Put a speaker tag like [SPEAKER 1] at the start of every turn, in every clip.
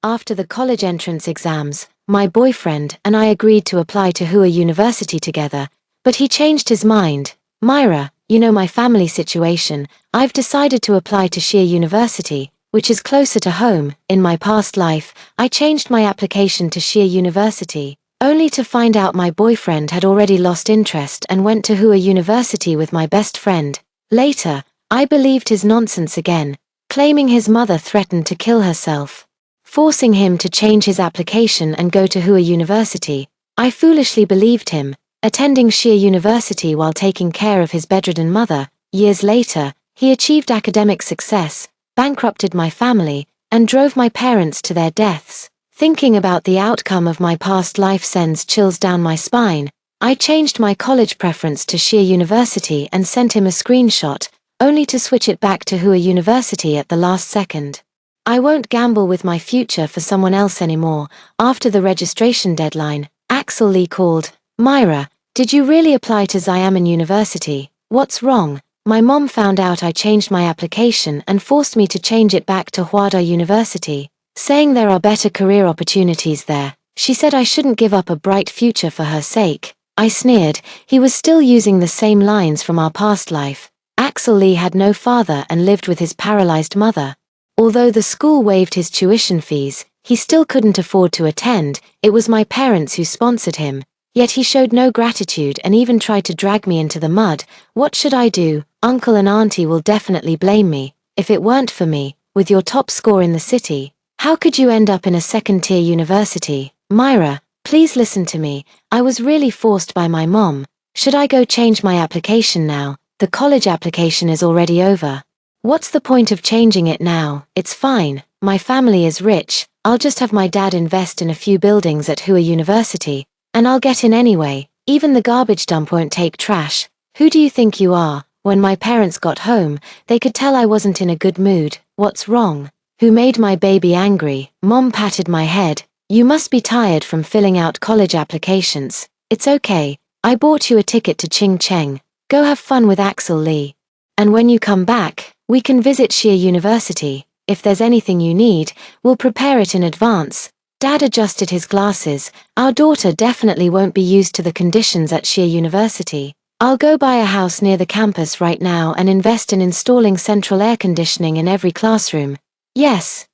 [SPEAKER 1] After the college entrance exams, my boyfriend and I agreed to apply to HKUdodging University together, but he changed his mind. Myra, you know my family situation, I've decided to apply to HKUdodging University, which is closer to home. In my past life, I changed my application to HKUdodging University, only to find out my boyfriend had already lost interest and went to HKUdodging University with my best friend. Later, I believed his nonsense again, claiming his mother threatened to kill herself, forcing him to change his application and go to HKUdodging University. I foolishly believed him, attending HKUdodging University while taking care of his bedridden mother. Years later, he achieved academic success, bankrupted my family, and drove my parents to their deaths. Thinking about the outcome of my past life sends chills down my spine. I changed my college preference to HKUdodging University and sent him a screenshot, only to switch it back to HKUdodging University at the last second. I won't gamble with my future for someone else anymore. After the registration deadline, Axel Lee called. Myra, did you really apply to HKUdodging University? What's wrong? My mom found out I changed my application and forced me to change it back to HKUdodging University, saying there are better career opportunities there. She said I shouldn't give up a bright future for her sake. I sneered. He was still using the same lines from our past life. Axel Lee had no father and lived with his paralyzed mother. Although the school waived his tuition fees, he still couldn't afford to attend. It was my parents who sponsored him. Yet he showed no gratitude and even tried to drag me into the mud. What should I do? Uncle and auntie will definitely blame me. If it weren't for me, with your top score in the city, how could you end up in a second-tier university? Myra, please listen to me. I was really forced by my mom. Should I go change my application now? The college application is already over. What's the point of changing it now? It's fine. My family is rich. I'll just have my dad invest in a few buildings at HKUdodging University, and I'll get in anyway. Even the garbage dump won't take trash. Who do you think you are? When my parents got home, they could tell I wasn't in a good mood. What's wrong? Who made my baby angry? Mom patted my head. You must be tired from filling out college applications. It's okay. I bought you a ticket to Ching Cheng. Go have fun with Axel Lee. And when you come back, we can visit HKUdodging University. If there's anything you need, we'll prepare it in advance. Dad adjusted his glasses. Our daughter definitely won't be used to the conditions at HKUdodging University. I'll go buy a house near the campus right now and invest in installing central air conditioning in every classroom. Yes,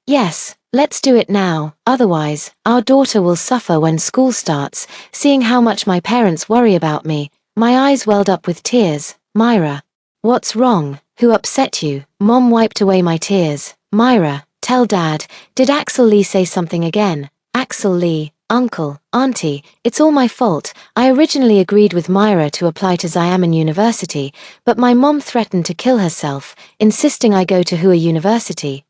[SPEAKER 1] let's do it now. Otherwise, our daughter will suffer when school starts, seeing how much my parents worry about me. My eyes welled up with tears. Myra. What's wrong? Who upset you? Mom wiped away my tears. Myra, tell Dad, did Axel Lee say something again? Axel Lee, Uncle, Auntie, it's all my fault. I originally agreed with Myra to apply to HKUdodging University, but my mom threatened to kill herself, insisting I go to HKUdodging University.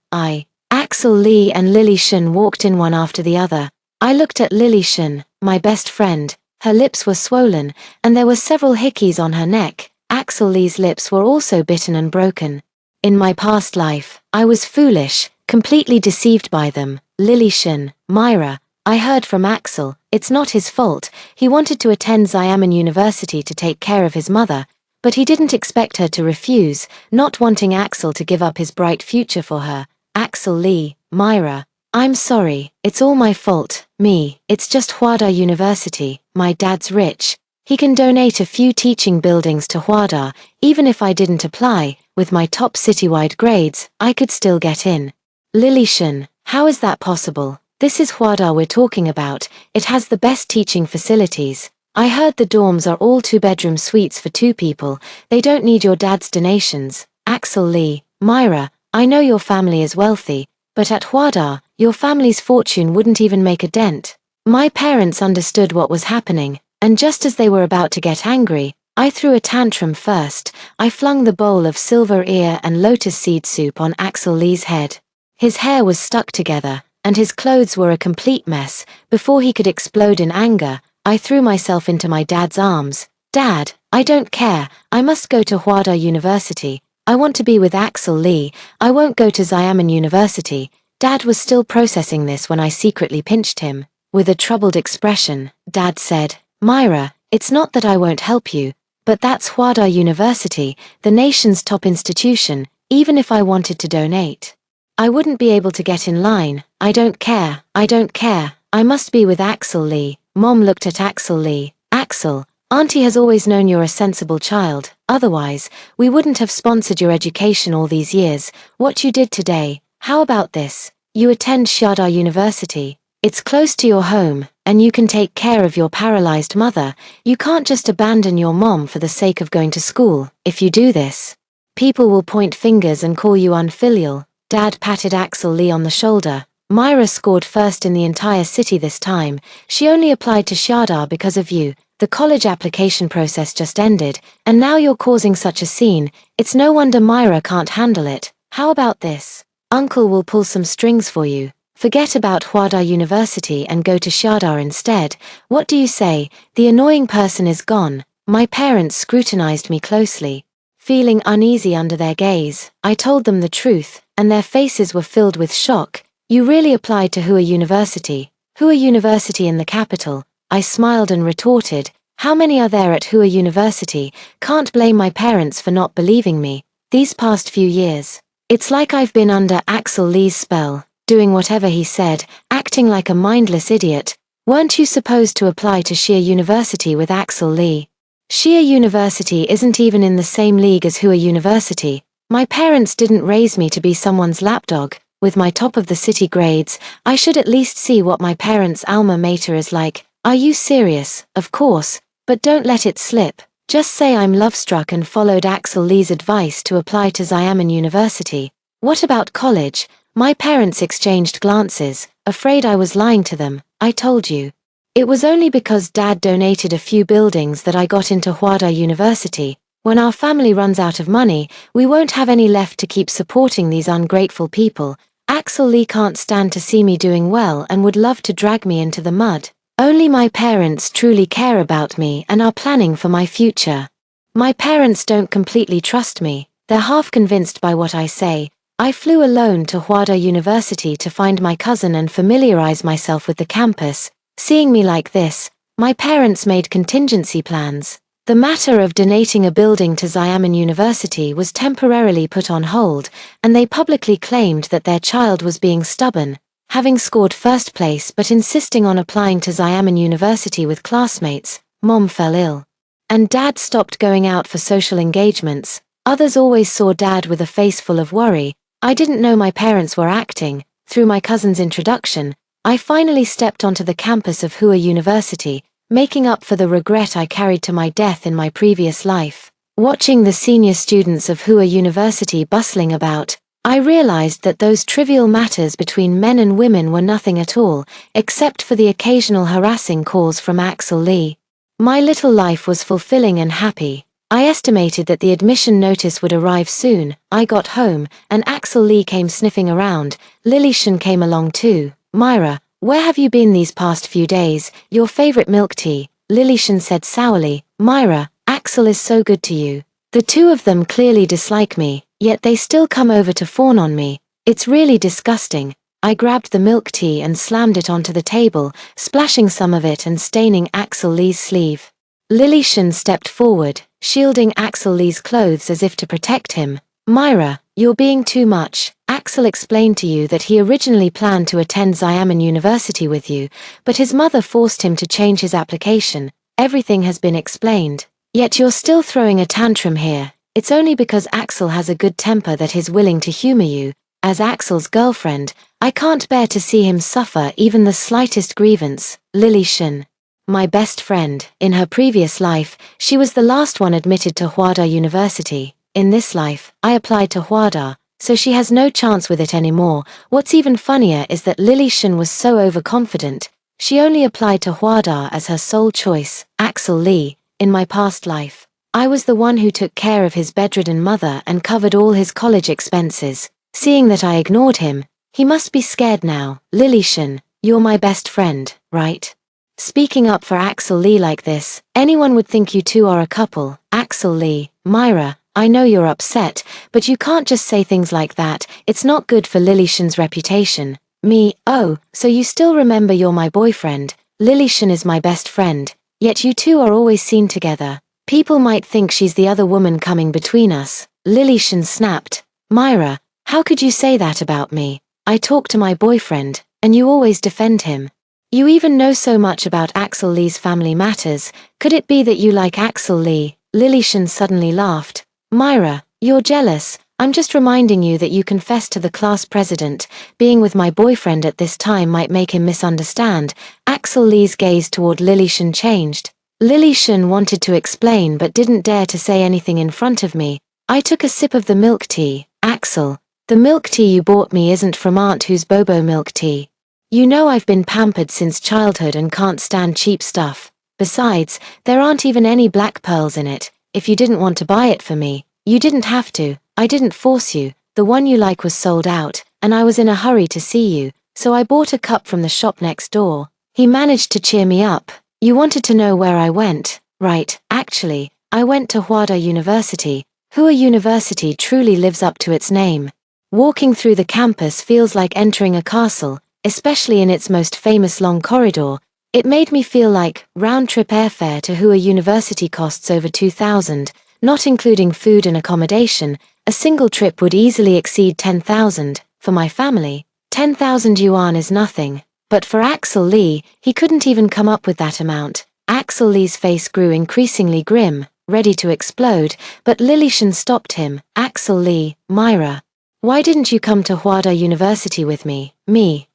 [SPEAKER 1] Axel Lee and Lily Shen walked in one after the other. I looked at Lily Shen, my best friend. Her lips were swollen, and there were several hickeys on her neck. Axel Lee's lips were also bitten and broken. In my past life, I was foolish, completely deceived by them. Lily Shen, Myra, I heard from Axel. It's not his fault. He wanted to attend HKUdodging University to take care of his mother, but he didn't expect her to refuse, not wanting Axel to give up his bright future for her. Axel Lee, Myra, I'm sorry, it's all my fault. It's just HKUdodging University. My dad's rich. He can donate a few teaching buildings to HKUdodging. Even if I didn't apply, with my top citywide grades, I could still get in. Lily Shen, how is that possible? This is HKUdodging we're talking about. It has the best teaching facilities. I heard the dorms are all two-bedroom suites for 2 people. They don't need your dad's donations. Axel Lee, Myra, I know your family is wealthy, but at HKUdodging, your family's fortune wouldn't even make a dent. My parents understood what was happening, and just as they were about to get angry, I threw a tantrum first. I flung the bowl of silver ear and lotus seed soup on Axel Lee's head. His hair was stuck together, and his clothes were a complete mess. Before he could explode in anger, I threw myself into my dad's arms. Dad, I don't care. I must go to HKUdodging University. I want to be with Axel Lee. I won't go to HKUdodging University. Dad was still processing this when I secretly pinched him. With a troubled expression, Dad said, Myra, it's not that I won't help you, but that's HKUdodging University, the nation's top institution, even if I wanted to donate. I wouldn't be able to get in line. I don't care. I don't care. I must be with Axel Lee. Mom looked at Axel Lee. Axel, Auntie has always known you're a sensible child. Otherwise, we wouldn't have sponsored your education all these years. What you did today, how about this? You attend HKUdodging University. It's close to your home, and you can take care of your paralyzed mother. You can't just abandon your mom for the sake of going to school. If you do this, people will point fingers and call you unfilial. Dad patted Axel Lee on the shoulder. Myra scored first in the entire city this time. She only applied to HKUdodging because of you. The college application process just ended, and now you're causing such a scene. It's no wonder Myra can't handle it. How about this? Uncle will pull some strings for you. Forget about HKUdodging University and go to HKUdodging instead. What do you say? The annoying person is gone. My parents scrutinized me closely. Feeling uneasy under their gaze, I told them the truth, and their faces were filled with shock. You really applied to HKUdodging University? HKUdodging University in the capital. I smiled and retorted, how many are there at HKUdodging University? Can't blame my parents for not believing me. These past few years, it's like I've been under Axel Lee's spell, doing whatever he said, acting like a mindless idiot. Weren't you supposed to apply to HKUdodging University with Axel Lee? HKUdodging University isn't even in the same league as HKUdodging University. My parents didn't raise me to be someone's lapdog. With my top of the city grades, I should at least see what my parents' alma mater is like. Are you serious? Of course, but don't let it slip. Just say I'm love-struck and followed Axel Lee's advice to apply to HKUdodging University. What about college? My parents exchanged glances, afraid I was lying to them. I told you. It was only because Dad donated a few buildings that I got into HKUdodging University. When our family runs out of money, we won't have any left to keep supporting these ungrateful people. Axel Lee can't stand to see me doing well and would love to drag me into the mud. Only my parents truly care about me and are planning for my future. My parents don't completely trust me. They're half convinced by what I say. I flew alone to HKUdodging University to find my cousin and familiarize myself with the campus. Seeing me like this, my parents made contingency plans. The matter of donating a building to HKUdodging University was temporarily put on hold, and they publicly claimed that their child was being stubborn, having scored first place but insisting on applying to HKUdodging University with classmates. Mom fell ill, and Dad stopped going out for social engagements. Others always saw Dad with a face full of worry. I didn't know my parents were acting. Through my cousin's introduction, I finally stepped onto the campus of HKUdodging University, making up for the regret I carried to my death in my previous life. Watching the senior students of HKUdodging University bustling about, I realized that those trivial matters between men and women were nothing at all, except for the occasional harassing calls from Axel Lee. My little life was fulfilling and happy. I estimated that the admission notice would arrive soon. I got home, and Axel Lee came sniffing around. Lilishan came along too. Myra, where have you been these past few days? Your favorite milk tea, Lilishan said sourly. Myra, Axel is so good to you. The two of them clearly dislike me, yet they still come over to fawn on me. It's really disgusting. I grabbed the milk tea and slammed it onto the table, splashing some of it and staining Axel Lee's sleeve. Lilishan stepped forward, shielding Axel Lee's clothes as if to protect him. Myra, you're being too much. Axel explained to you that he originally planned to attend HKUdodging University with you, but his mother forced him to change his application. Everything has been explained. Yet you're still throwing a tantrum here. It's only because Axel has a good temper that he's willing to humor you. As Axel's girlfriend, I can't bear to see him suffer even the slightest grievance. Lilishan, my best friend, in her previous life, she was the last one admitted to HKUdodging University. In this life, I applied to HKUdodging, so she has no chance with it anymore. What's even funnier is that Lilishan was so overconfident. She only applied to HKUdodging as her sole choice. Axel Lee, in my past life, I was the one who took care of his bedridden mother and covered all his college expenses. Seeing that I ignored him, he must be scared now. Lilishan, you're my best friend, right? Speaking up for Axel Lee like this, anyone would think you two are a couple. Axel Lee, Myra, I know you're upset, but you can't just say things like that. It's not good for Lilishan's reputation. Me, oh, so you still remember you're my boyfriend. Lilishan is my best friend, yet you two are always seen together. People might think she's the other woman coming between us. Lilishan snapped. Myra, How could you say that about me? I talk to my boyfriend, and you always defend him. You even know so much about Axel Lee's family matters. Could it be that you like Axel Lee? Lily Shan suddenly laughed. Myra, you're jealous. I'm just reminding you that you confessed to the class president. Being with my boyfriend at this time might make him misunderstand. Axel Lee's gaze toward Lily Shan changed. Lily Shan wanted to explain but didn't dare to say anything in front of me. I took a sip of the milk tea. Axel, the milk tea you bought me isn't from Aunt Who's Bobo milk tea. You know I've been pampered since childhood and can't stand cheap stuff. Besides, there aren't even any black pearls in it. If you didn't want to buy it for me, you didn't have to. I didn't force you. The one you like was sold out, and I was in a hurry to see you, so I bought a cup from the shop next door. He managed to cheer me up. You wanted to know where I went, right? Actually, I went to Hwada University. Hua University truly lives up to its name. Walking through the campus feels like entering a castle, especially in its most famous long corridor. It made me feel like round-trip airfare to Hua University costs over 2,000, not including food and accommodation. A single trip would easily exceed 10,000. For my family, 10,000 yuan is nothing. But for Axel Lee, he couldn't even come up with that amount. Axel Lee's face grew increasingly grim, ready to explode, but Lily Shan stopped him. Axel Lee, Myra, why didn't you come to Hwada University with me?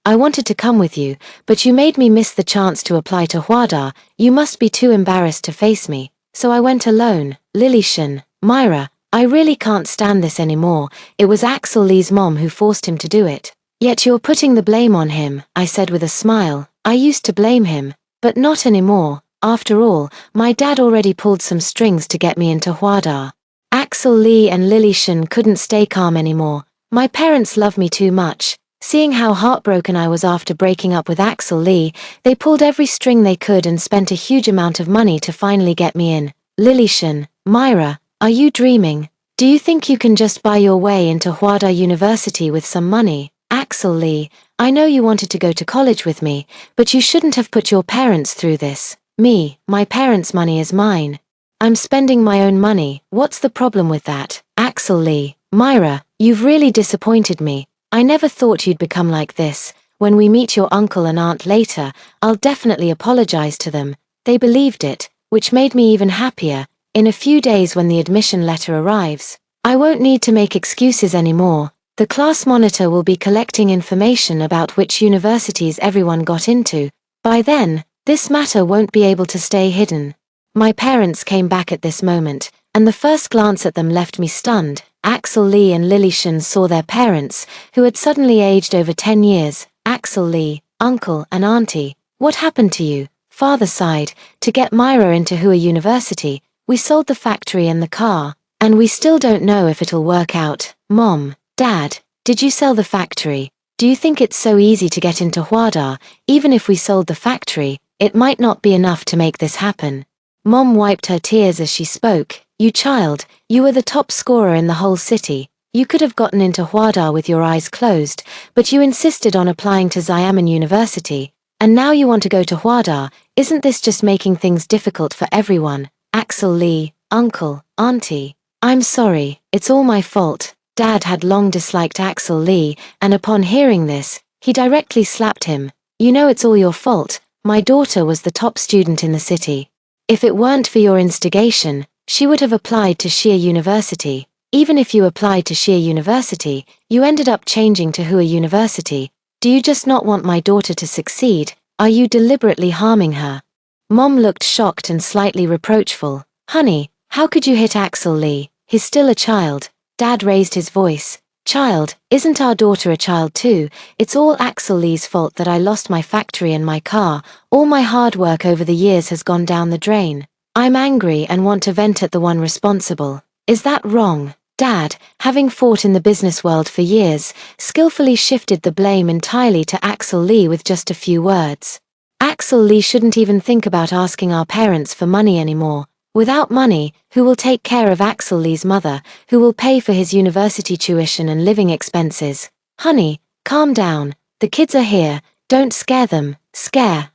[SPEAKER 1] I wanted to come with you, but you made me miss the chance to apply to Hwada. You must be too embarrassed to face me. So I went alone. Lily Shan, Myra, I really can't stand this anymore. It was Axel Lee's mom who forced him to do it. Yet you're putting the blame on him, I said with a smile. I used to blame him, but not anymore. After all, my dad already pulled some strings to get me into Hwada. Axel Lee and Lily Shan couldn't stay calm anymore. My parents love me too much. Seeing how heartbroken I was after breaking up with Axel Lee, they pulled every string they could and spent a huge amount of money to finally get me in. Lily Shan, Myra, are you dreaming? Do you think you can just buy your way into Hwada University with some money? Axel Lee, I know you wanted to go to college with me, but you shouldn't have put your parents through this. My parents' money is mine. I'm spending my own money. What's the problem with that? Axel Lee, Myra, you've really disappointed me. I never thought you'd become like this. When we meet your uncle and aunt later, I'll definitely apologize to them. They believed it, which made me even happier. In a few days when the admission letter arrives, I won't need to make excuses anymore. The class monitor will be collecting information about which universities everyone got into. By then, this matter won't be able to stay hidden. My parents came back at this moment, and the first glance at them left me stunned. Axel Lee and Lily Shan saw their parents, who had suddenly aged over 10 years. Axel Lee, uncle and auntie, what happened to you? Father sighed. To get Myra into Hua University, we sold the factory and the car, and we still don't know if it'll work out. Mom, Dad, did you sell the factory? Do you think it's so easy to get into Hwada? Even if we sold the factory, it might not be enough to make this happen. Mom wiped her tears as she spoke. You child, you were the top scorer in the whole city. You could have gotten into Hwada with your eyes closed, but you insisted on applying to Xiamen University. And now you want to go to Hwada. Isn't this just making things difficult for everyone? Axel Lee, uncle, auntie, I'm sorry, it's all my fault. Dad had long disliked Axel Lee, and upon hearing this, he directly slapped him. You know it's all your fault. My daughter was the top student in the city. If it weren't for your instigation, she would have applied to Xia University. Even if you applied to Xia University, you ended up changing to Hua University. Do you just not want my daughter to succeed? Are you deliberately harming her? Mom looked shocked and slightly reproachful. Honey, how could you hit Axel Lee? He's still a child. Dad raised his voice. Child, isn't our daughter a child too? It's all Axel Lee's fault that I lost my factory and my car. All my hard work over the years has gone down the drain. I'm angry and want to vent at the one responsible. Is that wrong? Dad, having fought in the business world for years, skillfully shifted the blame entirely to Axel Lee with just a few words. Axel Lee shouldn't even think about asking our parents for money anymore. Without money, who will take care of Axel Lee's mother, who will pay for his university tuition and living expenses? Honey, calm down. The kids are here. Don't scare them.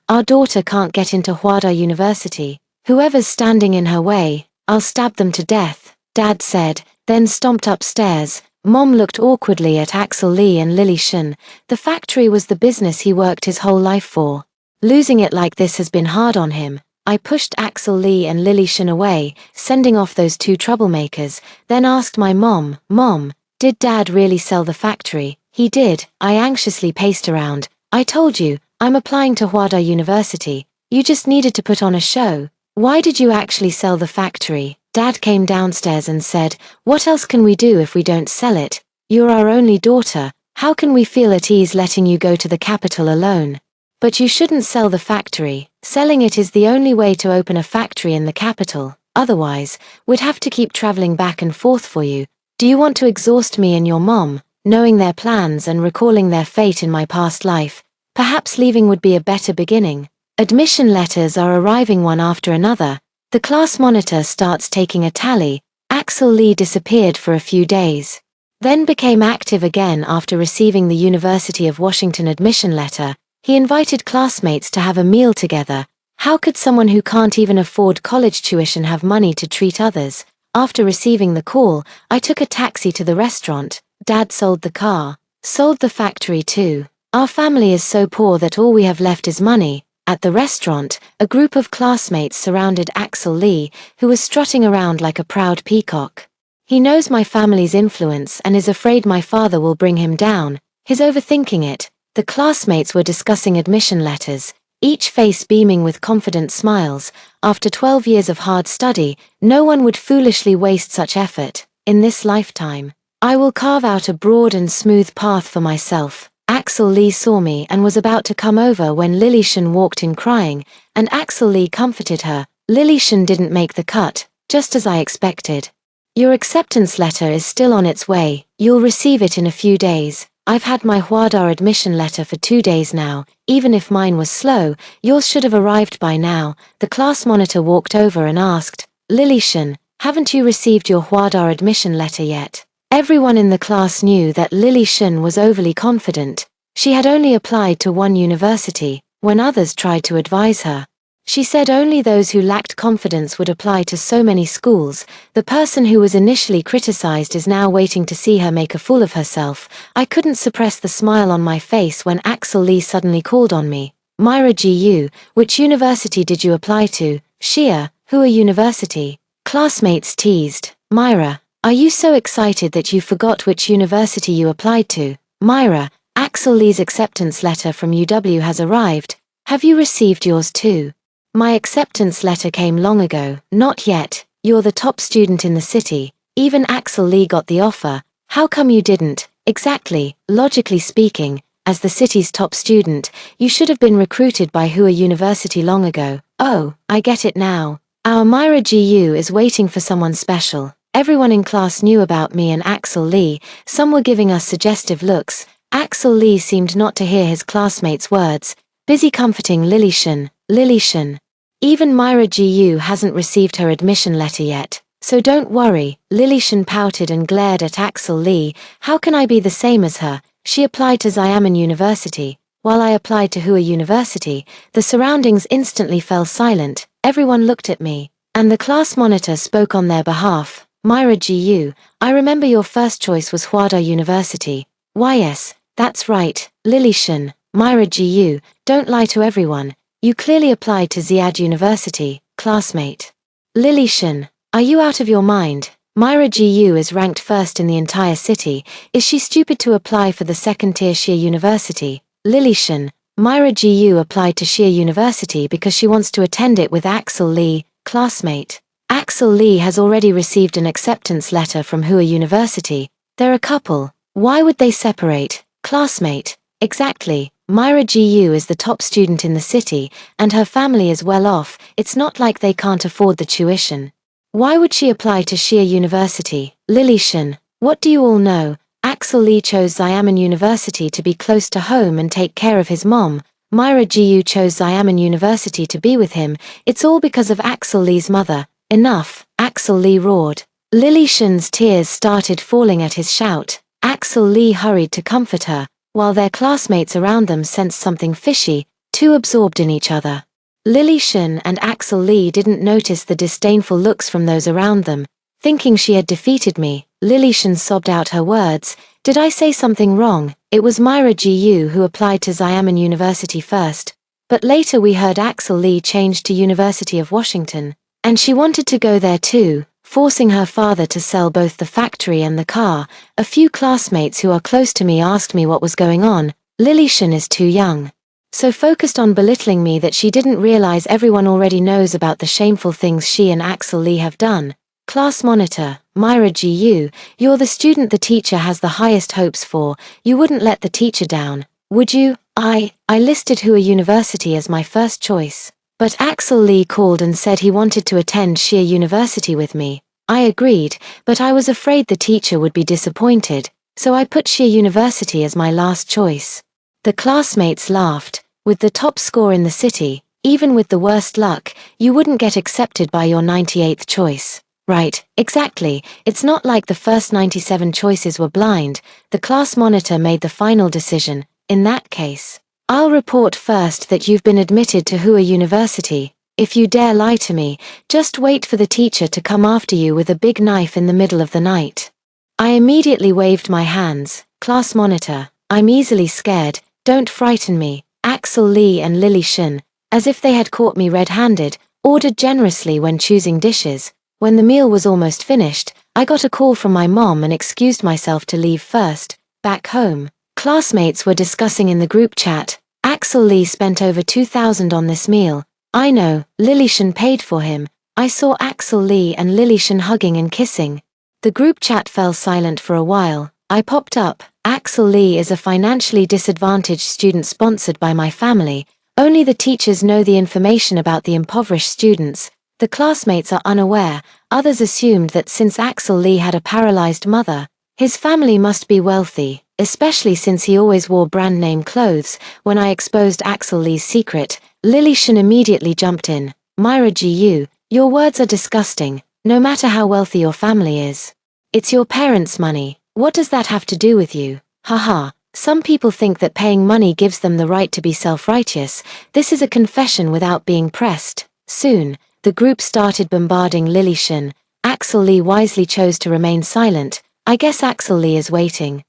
[SPEAKER 1] Our daughter can't get into Hwada University. Whoever's standing in her way, I'll stab them to death, Dad said, then stomped upstairs. Mom looked awkwardly at Axel Lee and Lily Shen. The factory was the business he worked his whole life for. Losing it like this has been hard on him. I pushed Axel Lee and Lily Shen away, sending off those two troublemakers, then asked my mom, "Mom, did Dad really sell the factory?" "He did." I anxiously paced around. "I told you, I'm applying to HKUdodging University. You just needed to put on a show. Why did you actually sell the factory?" Dad came downstairs and said, "What else can we do if we don't sell it? You're our only daughter. How can we feel at ease letting you go to the capital alone? But you shouldn't sell the factory. Selling it is the only way to open a factory in the capital. Otherwise, we'd have to keep traveling back and forth for you. Do you want to exhaust me and your mom, knowing their plans and recalling their fate in my past life? Perhaps leaving would be a better beginning." Admission letters are arriving one after another. The class monitor starts taking a tally. Axel Lee disappeared for a few days, then became active again after receiving the University of Washington admission letter. He invited classmates to have a meal together. How could someone who can't even afford college tuition have money to treat others? After receiving the call, I took a taxi to the restaurant. Dad sold the car, sold the factory too. Our family is so poor that all we have left is money. At the restaurant, a group of classmates surrounded Axel Lee, who was strutting around like a proud peacock. He knows my family's influence and is afraid my father will bring him down. He's overthinking it. The classmates were discussing admission letters, each face beaming with confident smiles. After 12 years of hard study, no one would foolishly waste such effort. In this lifetime, I will carve out a broad and smooth path for myself. Axel Lee saw me and was about to come over when Lily Shen walked in crying, and Axel Lee comforted her. Lily Shen didn't make the cut, just as I expected. "Your acceptance letter is still on its way. You'll receive it in a few days." "I've had my HKUdodging admission letter for 2 days now. Even if mine was slow, yours should have arrived by now." The class monitor walked over and asked, "Lily Shen, haven't you received your HKUdodging admission letter yet?" Everyone in the class knew that Lily Shen was overly confident. She had only applied to one university. When others tried to advise her, she said only those who lacked confidence would apply to so many schools. The person who was initially criticized is now waiting to see her make a fool of herself. I couldn't suppress the smile on my face when Axel Lee suddenly called on me. "Myra Gu, which university did you apply to?" HKUdodging University. Classmates teased. "Myra, are you so excited that you forgot which university you applied to?" "Myra, Axel Lee's acceptance letter from UW has arrived. Have you received yours too?" "My acceptance letter came long ago." "Not yet. You're the top student in the city. Even Axel Lee got the offer. How come you didn't?" "Exactly. Logically speaking, as the city's top student, you should have been recruited by HKUdodging University long ago." "Oh, I get it now. Our Myra Gu is waiting for someone special." Everyone in class knew about me and Axel Lee. Some were giving us suggestive looks. Axel Lee seemed not to hear his classmates' words, busy comforting Lily Shen. "Lily Shen, even Myra Gu hasn't received her admission letter yet, so don't worry." Lily Shen pouted and glared at Axel Lee. "How can I be the same as her? She applied to Xiamen University, while I applied to HKUdodging University." The surroundings instantly fell silent. Everyone looked at me, and the class monitor spoke on their behalf. "Myra Gu, I remember your first choice was HKUdodging University." "Why yes, that's right." "Lily Shen, Myra Gu, don't lie to everyone. You clearly applied to Xiamen University." Classmate. "Lily Shen, are you out of your mind? Myra Gu is ranked first in the entire city. Is she stupid to apply for the second-tier HKUdodging University?" "Lily Shen, Myra Gu applied to HKUdodging University because she wants to attend it with Axel Lee." Classmate. "Axel Lee has already received an acceptance letter from HKUdodging University. They're a couple. Why would they separate?" Classmate. "Exactly. Myra Gu is the top student in the city, and her family is well off. It's not like they can't afford the tuition. Why would she apply to HKUdodging University?" "Lily Shen, what do you all know? Axel Lee chose Xiamen University to be close to home and take care of his mom. Myra Gu chose Xiamen University to be with him. It's all because of Axel Lee's mother." "Enough," Axel Lee roared. Lily Shen's tears started falling at his shout. Axel Lee hurried to comfort her, while their classmates around them sensed something fishy, too absorbed in each other. Lily Shen and Axel Lee didn't notice the disdainful looks from those around them. Thinking she had defeated me, Lily Shan sobbed out her words. Did I say something wrong? It was Myra Gu who applied to Xiamen University first, but later we heard Axel Lee changed to University of Washington, and she wanted to go there too, forcing her father to sell both the factory and the car. A few classmates who are close to me asked me what was going on. Lily Shan is too young. So focused on belittling me that she didn't realize everyone already knows about the shameful things she and Axel Lee have done. Class monitor, Myra Gu, you're the student the teacher has the highest hopes for. You wouldn't let the teacher down, would you? I listed HKUdodging University as my first choice. But Axel Lee called and said he wanted to attend Shia University with me. I agreed, but I was afraid the teacher would be disappointed, so I put Shia University as my last choice. The classmates laughed. With the top score in the city, even with the worst luck, you wouldn't get accepted by your 98th choice. Right, exactly. It's not like the first 97 choices were blind. The class monitor made the final decision. In that case, I'll report first that you've been admitted to HKUdodging University. If you dare lie to me, just wait for the teacher to come after you with a big knife in the middle of the night. I immediately waved my hands. Class monitor, I'm easily scared. Don't frighten me. Axel Lee and Lily Shan, as if they had caught me red-handed, ordered generously when choosing dishes. When the meal was almost finished, I got a call from my mom and excused myself to leave first. Back home, classmates were discussing in the group chat. Axel Lee spent over $2,000 on this meal. I know, Lily Shan paid for him. I saw Axel Lee and Lily Shan hugging and kissing. The group chat fell silent for a while. I popped up. Axel Lee is a financially disadvantaged student sponsored by my family. Only the teachers know the information about the impoverished students. The classmates are unaware. Others assumed that since Axel Lee had a paralyzed mother, his family must be wealthy, especially since he always wore brand-name clothes. When I exposed Axel Lee's secret, Lily Shan immediately jumped in. Myra Gu, your words are disgusting, no matter how wealthy your family is. It's your parents' money. What does that have to do with you? Haha, some people think that paying money gives them the right to be self-righteous. This is a confession without being pressed. Soon, the group started bombarding Lily Shan. Axel Lee wisely chose to remain silent. I guess Axel Lee is waiting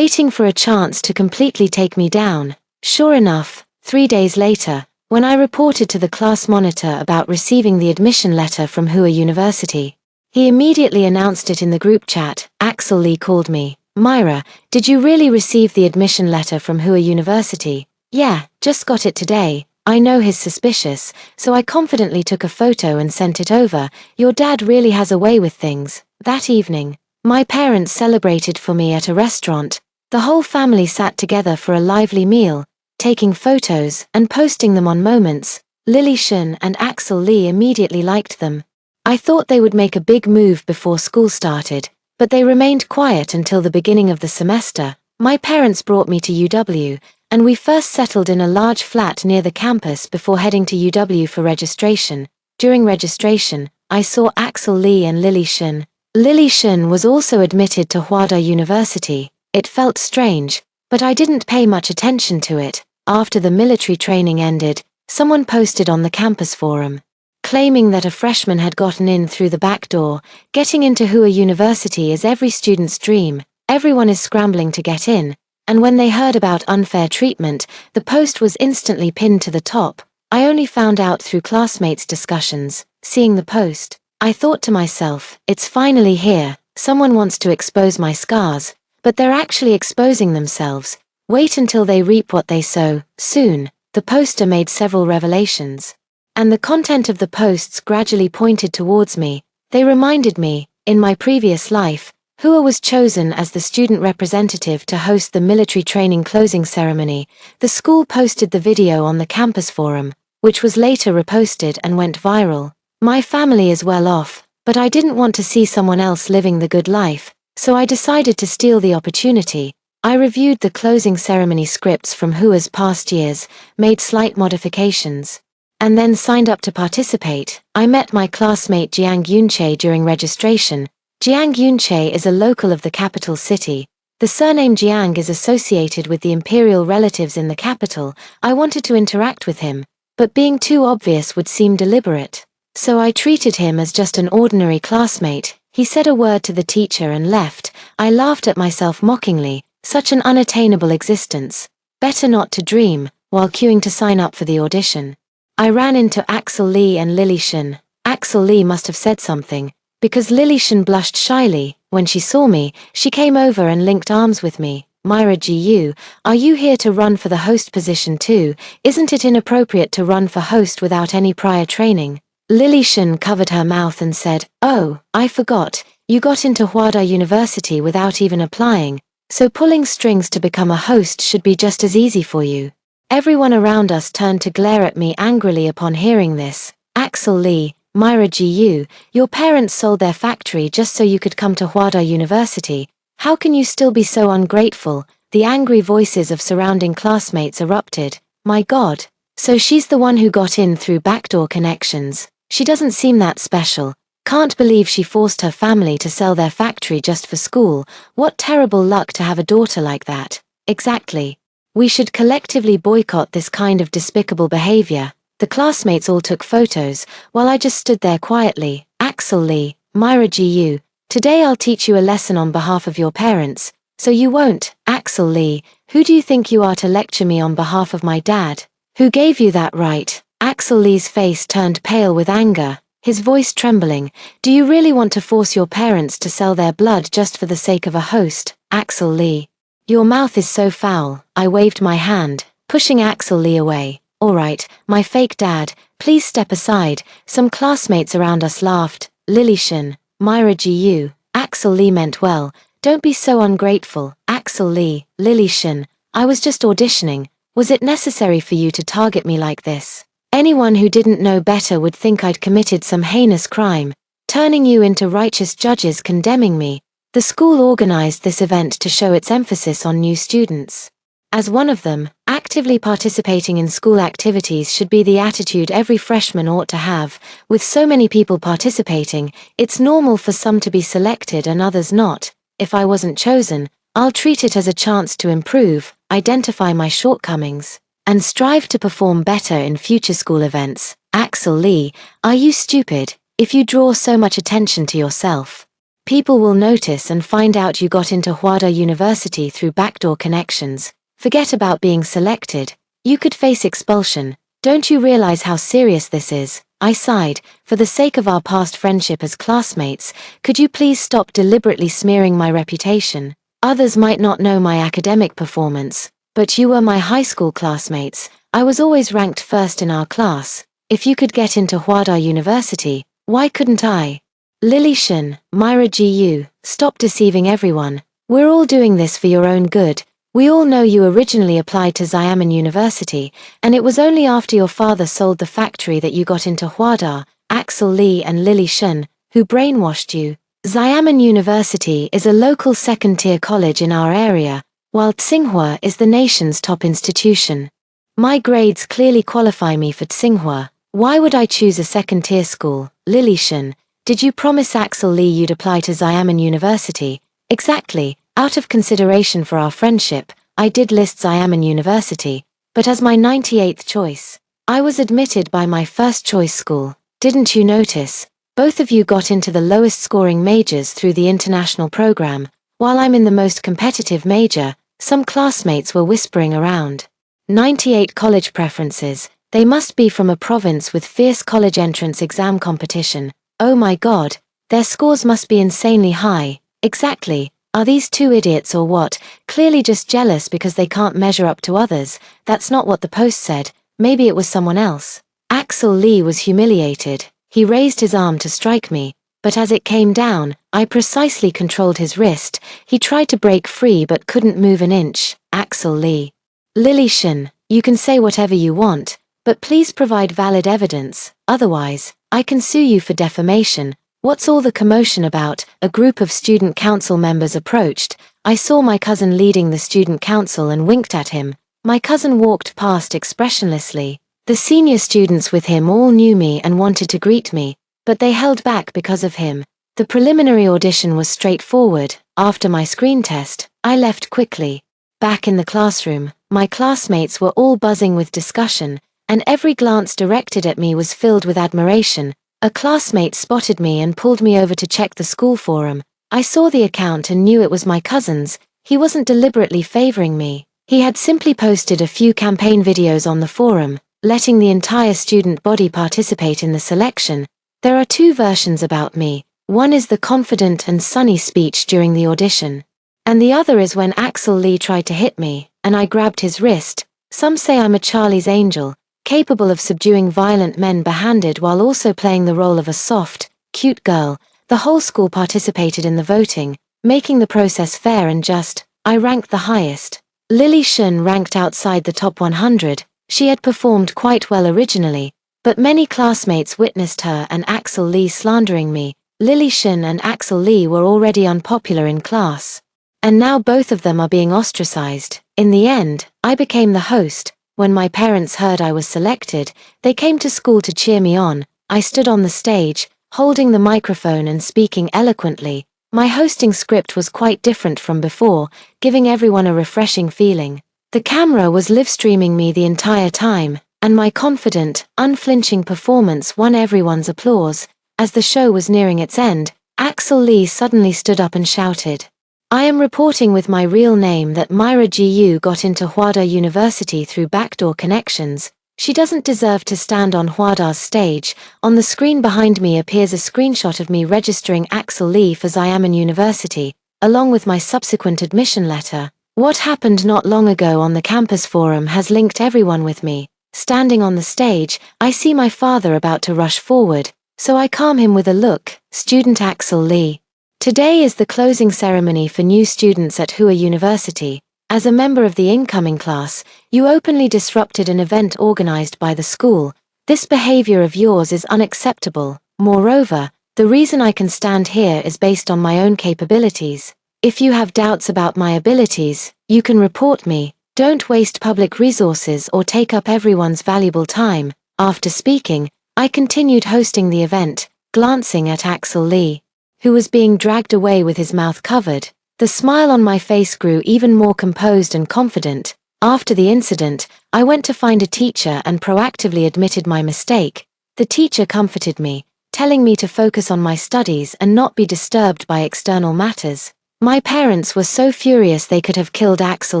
[SPEAKER 1] for a chance to completely take me down. Sure enough, 3 days later, when I reported to the class monitor about receiving the admission letter from HKUdodging University, he immediately announced it in the group chat. Axel Lee called me. Myra, did you really receive the admission letter from HKUdodging University? Yeah, just got it today. I know he's suspicious, so I confidently took a photo and sent it over. Your dad really has a way with things. That evening, my parents celebrated for me at a restaurant. The whole family sat together for a lively meal, taking photos and posting them on Moments. Lily Shan and Axel Lee immediately liked them. I thought they would make a big move before school started, but they remained quiet until the beginning of the semester. My parents brought me to UW, and we first settled in a large flat near the campus before heading to UW for registration. During registration, I saw Axel Lee and Lily Shan. Lily Shan was also admitted to HKUdodging University. It felt strange, but I didn't pay much attention to it. After the military training ended, someone posted on the campus forum, claiming that a freshman had gotten in through the back door. Getting into HKUdodging University is every student's dream. Everyone is scrambling to get in, and when they heard about unfair treatment, the post was instantly pinned to the top. I only found out through classmates' discussions. Seeing the post, I thought to myself, it's finally here. Someone wants to expose my scars, but they're actually exposing themselves. Wait until they reap what they sow. Soon, the poster made several revelations, and the content of the posts gradually pointed towards me. They reminded me, in my previous life, HKUdodging was chosen as the student representative to host the military training closing ceremony. The school posted the video on the campus forum, which was later reposted and went viral. My family is well off, but I didn't want to see someone else living the good life, so I decided to steal the opportunity. I reviewed the closing ceremony scripts from HKUdodging's past years, made slight modifications, and then signed up to participate. I met my classmate Jiang Yunche during registration. Jiang Yunche is a local of the capital city. The surname Jiang is associated with the imperial relatives in the capital. I wanted to interact with him, but being too obvious would seem deliberate. So I treated him as just an ordinary classmate. He said a word to the teacher and left. I laughed at myself mockingly. Such an unattainable existence. Better not to dream, while queuing to sign up for the audition. I ran into Axel Lee and Lily Shen. Axel Lee must have said something, because Lily Shen blushed shyly. When she saw me, she came over and linked arms with me. Myra GU, are you here to run for the host position too? Isn't it inappropriate to run for host without any prior training? Lily Shen covered her mouth and said, oh, I forgot, you got into Hwada University without even applying, so pulling strings to become a host should be just as easy for you. Everyone around us turned to glare at me angrily upon hearing this. Axel Lee, Myra GU, your parents sold their factory just so you could come to Hwada University. How can you still be so ungrateful? The angry voices of surrounding classmates erupted. My God. So she's the one who got in through backdoor connections. She doesn't seem that special. Can't believe she forced her family to sell their factory just for school. What terrible luck to have a daughter like that. Exactly. We should collectively boycott this kind of despicable behavior. The classmates all took photos, while I just stood there quietly. Axel Lee, Myra GU, today I'll teach you a lesson on behalf of your parents, so you won't. Axel Lee, who do you think you are to lecture me on behalf of my dad? Who gave you that right? Axel Lee's face turned pale with anger, his voice trembling. Do you really want to force your parents to sell their blood just for the sake of a host? Axel Lee. Your mouth is so foul. I waved my hand, pushing Axel Lee away. All right, my fake dad, please step aside. Some classmates around us laughed. Lily Shen, Myra GU, Axel Lee meant well. Don't be so ungrateful. Axel Lee, Lily Shen, I was just auditioning. Was it necessary for you to target me like this? Anyone who didn't know better would think I'd committed some heinous crime, turning you into righteous judges condemning me. The school organized this event to show its emphasis on new students. As one of them, actively participating in school activities should be the attitude every freshman ought to have. With so many people participating, it's normal for some to be selected and others not. If I wasn't chosen, I'll treat it as a chance to improve, identify my shortcomings, and strive to perform better in future school events. Axel Lee, are you stupid? If you draw so much attention to yourself, people will notice and find out you got into Hwada University through backdoor connections. Forget about being selected. You could face expulsion. Don't you realize how serious this is? I sighed. For the sake of our past friendship as classmates, could you please stop deliberately smearing my reputation? Others might not know my academic performance, but you were my high school classmates. I was always ranked first in our class. If you could get into Hwada University, why couldn't I? Lily Shen, Myra GU, stop deceiving everyone. We're all doing this for your own good. We all know you originally applied to Xiamen University, and it was only after your father sold the factory that you got into Hwada. Axel Lee and Lily Shen, who brainwashed you. Xiamen University is a local second-tier college in our area, while Tsinghua is the nation's top institution. My grades clearly qualify me for Tsinghua. Why would I choose a second-tier school? Lily Shen, did you promise Axel Lee you'd apply to Xiamen University? Exactly. Out of consideration for our friendship, I did list Xiamen University, but as my 98th choice. I was admitted by my first choice school. Didn't you notice? Both of you got into the lowest scoring majors through the international program, while I'm in the most competitive major. Some classmates were whispering around. 98 college preferences, they must be from a province with fierce college entrance exam competition. Oh my God, their scores must be insanely high. Exactly. Are these two idiots or what? Clearly just jealous because they can't measure up to others. That's not what the post said. Maybe it was someone else. Axel Lee was humiliated. He raised his arm to strike me, but as it came down, I precisely controlled his wrist. He tried to break free but couldn't move an inch. Axel Lee. Lily Shen, you can say whatever you want, but please provide valid evidence, otherwise, I can sue you for defamation. What's all the commotion about? A group of student council members approached. I saw my cousin leading the student council and winked at him. My cousin walked past expressionlessly. The senior students with him all knew me and wanted to greet me, but they held back because of him. The preliminary audition was straightforward. After my screen test, I left quickly. Back in the classroom, my classmates were all buzzing with discussion, and every glance directed at me was filled with admiration. A classmate spotted me and pulled me over to check the school forum. I saw the account and knew it was my cousin's. He wasn't deliberately favoring me. He had simply posted a few campaign videos on the forum, letting the entire student body participate in the selection. There are two versions about me. One is the confident and sunny speech during the audition. And the other is when Axel Lee tried to hit me, and I grabbed his wrist. Some say I'm a Charlie's Angel, capable of subduing violent men barehanded while also playing the role of a soft, cute girl. The whole school participated in the voting, making the process fair and just. I ranked the highest. Lily Shun ranked outside the top 100. She had performed quite well originally, but many classmates witnessed her and Axel Lee slandering me. Lily Shun and Axel Lee were already unpopular in class, and now both of them are being ostracized. In the end, I became the host. When my parents heard I was selected, they came to school to cheer me on. I stood on the stage, holding the microphone and speaking eloquently. My hosting script was quite different from before, giving everyone a refreshing feeling. The camera was live-streaming me the entire time, and my confident, unflinching performance won everyone's applause. As the show was nearing its end, Axel Lee suddenly stood up and shouted, "I am reporting with my real name that Myra Gu got into Hwada University through backdoor connections. She doesn't deserve to stand on Hwada's stage." On the screen behind me appears a screenshot of me registering Axel Lee for Xiamen University, along with my subsequent admission letter. What happened not long ago on the campus forum has linked everyone with me. Standing on the stage, I see my father about to rush forward, so I calm him with a look. Student Axel Lee. Today is the closing ceremony for new students at HKUdodging University. As a member of the incoming class, you openly disrupted an event organized by the school. This behavior of yours is unacceptable. Moreover, the reason I can stand here is based on my own capabilities. If you have doubts about my abilities, you can report me. Don't waste public resources or take up everyone's valuable time. After speaking, I continued hosting the event, glancing at Axel Lee, who was being dragged away with his mouth covered. The smile on my face grew even more composed and confident. After the incident, I went to find a teacher and proactively admitted my mistake. The teacher comforted me, telling me to focus on my studies and not be disturbed by external matters. My parents were so furious they could have killed Axel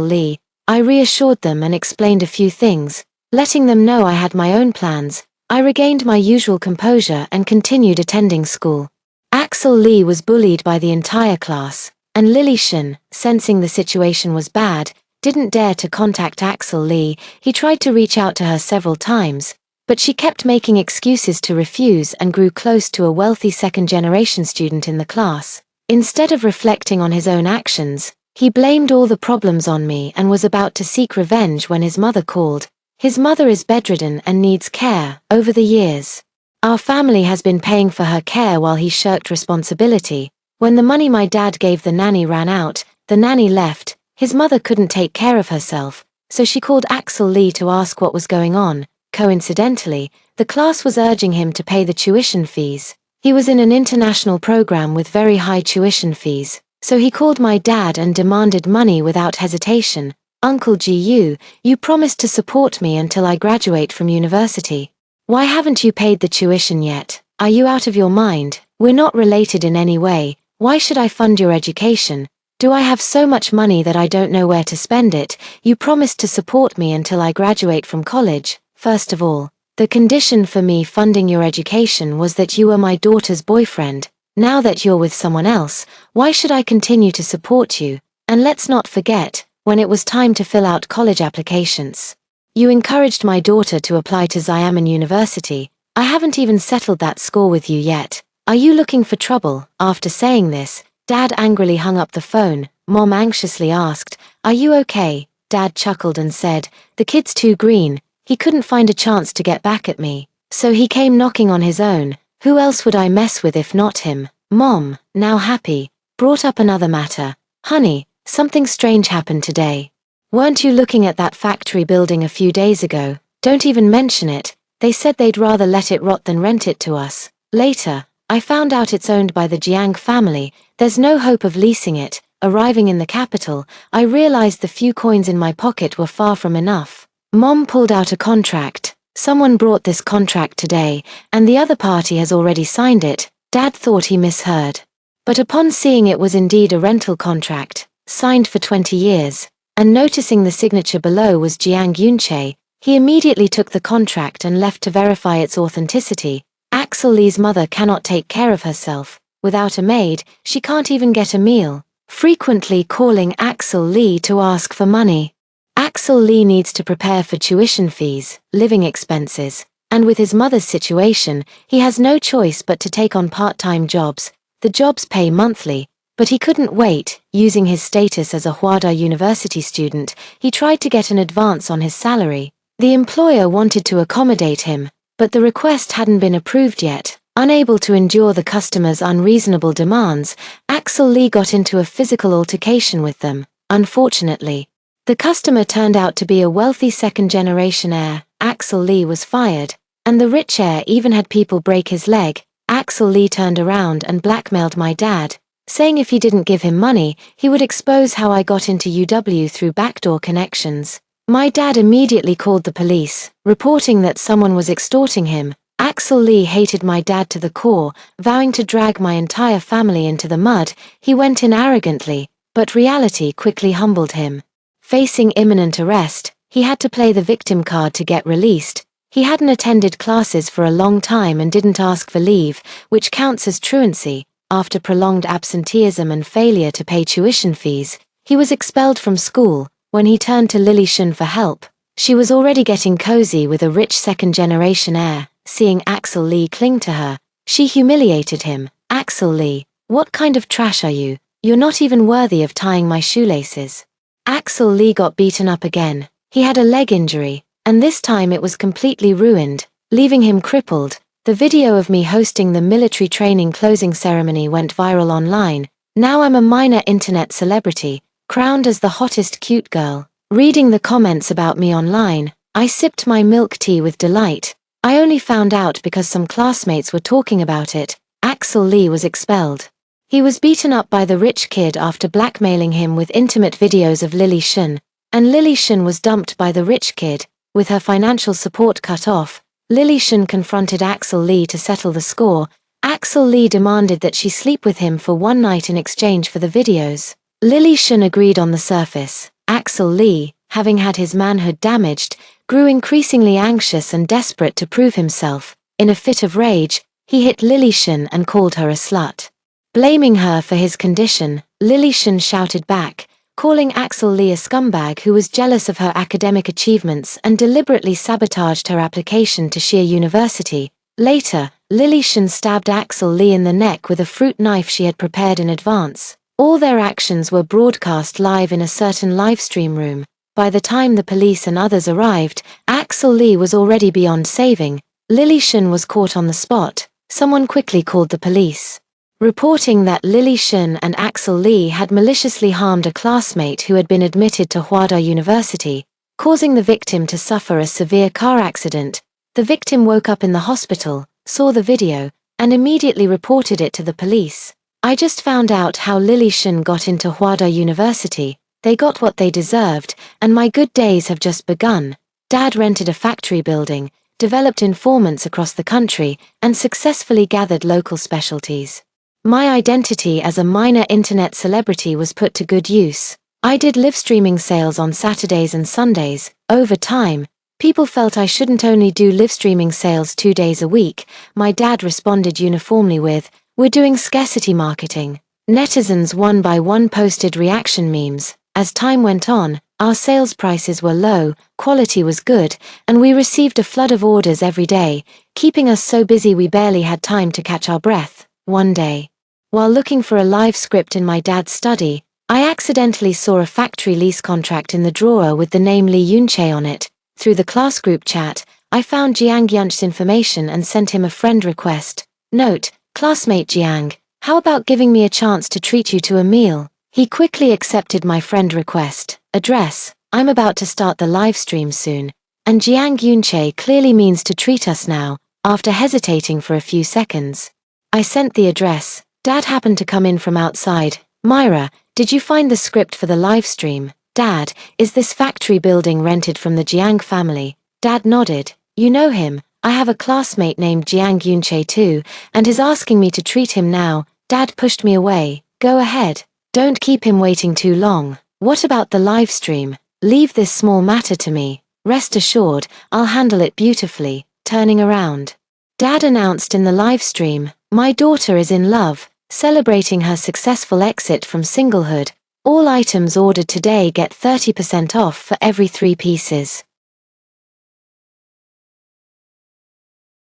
[SPEAKER 1] Lee. I reassured them and explained a few things, letting them know I had my own plans. I regained my usual composure and continued attending school. Axel Lee was bullied by the entire class, and Lily Shun, sensing the situation was bad, didn't dare to contact Axel Lee. He tried to reach out to her several times, but she kept making excuses to refuse and grew close to a wealthy second-generation student in the class. Instead of reflecting on his own actions, he blamed all the problems on me and was about to seek revenge when his mother called. His mother is bedridden and needs care. Over the years, our family has been paying for her care while he shirked responsibility. When the money my dad gave the nanny ran out, the nanny left. His mother couldn't take care of herself, so she called Axel Lee to ask what was going on. Coincidentally, the class was urging him to pay the tuition fees. He was in an international program with very high tuition fees, so he called my dad and demanded money without hesitation. "Uncle Gu, you promised to support me until I graduate from university. Why haven't you paid the tuition yet? Are you out of your mind? We're not related in any way. Why should I fund your education? Do I have so much money that I don't know where to spend it? You promised to support me until I graduate from college. First of all, the condition for me funding your education was that you were my daughter's boyfriend. Now that you're with someone else, why should I continue to support you? And let's not forget, when it was time to fill out college applications, you encouraged my daughter to apply to Xiamen University. I haven't even settled that score with you yet. Are you looking for trouble?" After saying this, Dad angrily hung up the phone. Mom anxiously asked, "Are you okay?" Dad chuckled and said, "The kid's too green. He couldn't find a chance to get back at me, so he came knocking on his own. Who else would I mess with if not him?" Mom, now happy, brought up another matter. "Honey, something strange happened today. Weren't you looking at that factory building a few days ago?" "Don't even mention it. They said they'd rather let it rot than rent it to us." Later, I found out it's owned by the Jiang family. There's no hope of leasing it. Arriving in the capital, I realized the few coins in my pocket were far from enough. Mom pulled out a contract. Someone brought this contract today, and the other party has already signed it. Dad thought he misheard. But upon seeing it was indeed a rental contract, signed for 20 years, and noticing the signature below was Jiang Yunche, he immediately took the contract and left to verify its authenticity. Axel Lee's mother cannot take care of herself. Without a maid, she can't even get a meal, frequently calling Axel Lee to ask for money. Axel Lee needs to prepare for tuition fees, living expenses, and with his mother's situation, he has no choice but to take on part-time jobs. The jobs pay monthly, but he couldn't wait. Using his status as a Huada University student, he tried to get an advance on his salary. The employer wanted to accommodate him, but the request hadn't been approved yet. Unable to endure the customer's unreasonable demands, Axel Lee got into a physical altercation with them. Unfortunately, the customer turned out to be a wealthy second-generation heir. Axel Lee was fired, and the rich heir even had people break his leg. Axel Lee turned around and blackmailed my dad, saying if he didn't give him money, he would expose how I got into UW through backdoor connections. My dad immediately called the police, reporting that someone was extorting him. Axel Lee hated my dad to the core, vowing to drag my entire family into the mud. He went in arrogantly, but reality quickly humbled him. Facing imminent arrest, he had to play the victim card to get released. He hadn't attended classes for a long time and didn't ask for leave, which counts as truancy. After prolonged absenteeism and failure to pay tuition fees, he was expelled from school. When he turned to Lily Shun for help, she was already getting cozy with a rich second-generation heir. Seeing Axel Lee cling to her, she humiliated him. Axel Lee, what kind of trash are you? You're not even worthy of tying my shoelaces. Axel Lee got beaten up again. He had a leg injury, and this time it was completely ruined, leaving him crippled. The video of me hosting the military training closing ceremony went viral online. Now I'm a minor internet celebrity, crowned as the hottest cute girl. Reading the comments about me online, I sipped my milk tea with delight. I only found out because some classmates were talking about it. Axel Lee was expelled. He was beaten up by the rich kid after blackmailing him with intimate videos of Lily Shun, and Lily Shun was dumped by the rich kid. With her financial support cut off, Lily Shun confronted Axel Lee to settle the score. Axel Lee demanded that she sleep with him for one night in exchange for the videos. Lily Shun agreed on the surface. Axel Lee, having had his manhood damaged, grew increasingly anxious and desperate to prove himself. In a fit of rage, he hit Lily Shun and called her a slut. Blaming her for his condition, Lily Shun shouted back, calling Axel Lee a scumbag who was jealous of her academic achievements and deliberately sabotaged her application to Shia University. Later, Lily Shun stabbed Axel Lee in the neck with a fruit knife she had prepared in advance. All their actions were broadcast live in a certain livestream room. By the time the police and others arrived, Axel Lee was already beyond saving. Lily Shun was caught on the spot. Someone quickly called the police, reporting that Lily Shun and Axel Lee had maliciously harmed a classmate who had been admitted to Huada University, causing the victim to suffer a severe car accident. The victim woke up in the hospital, saw the video, and immediately reported it to the police. I just found out how Lily Shun got into Huada University. They got what they deserved, and my good days have just begun. Dad rented a factory building, developed informants across the country, and successfully gathered local specialties. My identity as a minor internet celebrity was put to good use. I did live streaming sales on Saturdays and Sundays. Over time, people felt I shouldn't only do live streaming sales 2 days a week. My dad responded uniformly with, "We're doing scarcity marketing." Netizens one by one posted reaction memes. As time went on, our sales prices were low, quality was good, and we received a flood of orders every day, keeping us so busy we barely had time to catch our breath. One day, while looking for a live script in my dad's study, I accidentally saw a factory lease contract in the drawer with the name Lee Yunche on it. Through the class group chat, I found Jiang Yunche's information and sent him a friend request. Note, classmate Jiang, how about giving me a chance to treat you to a meal? He quickly accepted my friend request. Address, I'm about to start the live stream soon, and Jiang Yunche clearly means to treat us now. After hesitating for a few seconds, I sent the address. Dad happened to come in from outside. Myra, did you find the script for the live stream? Dad, is this factory building rented from the Jiang family? Dad nodded. You know him. I have a classmate named Jiang Yunche too, and is asking me to treat him now. Dad pushed me away. Go ahead. Don't keep him waiting too long. What about the live stream? Leave this small matter to me. Rest assured, I'll handle it beautifully. Turning around, Dad announced in the live stream, my daughter is in love, celebrating her successful exit from singlehood. All items ordered today get 30% off for every 3 pieces.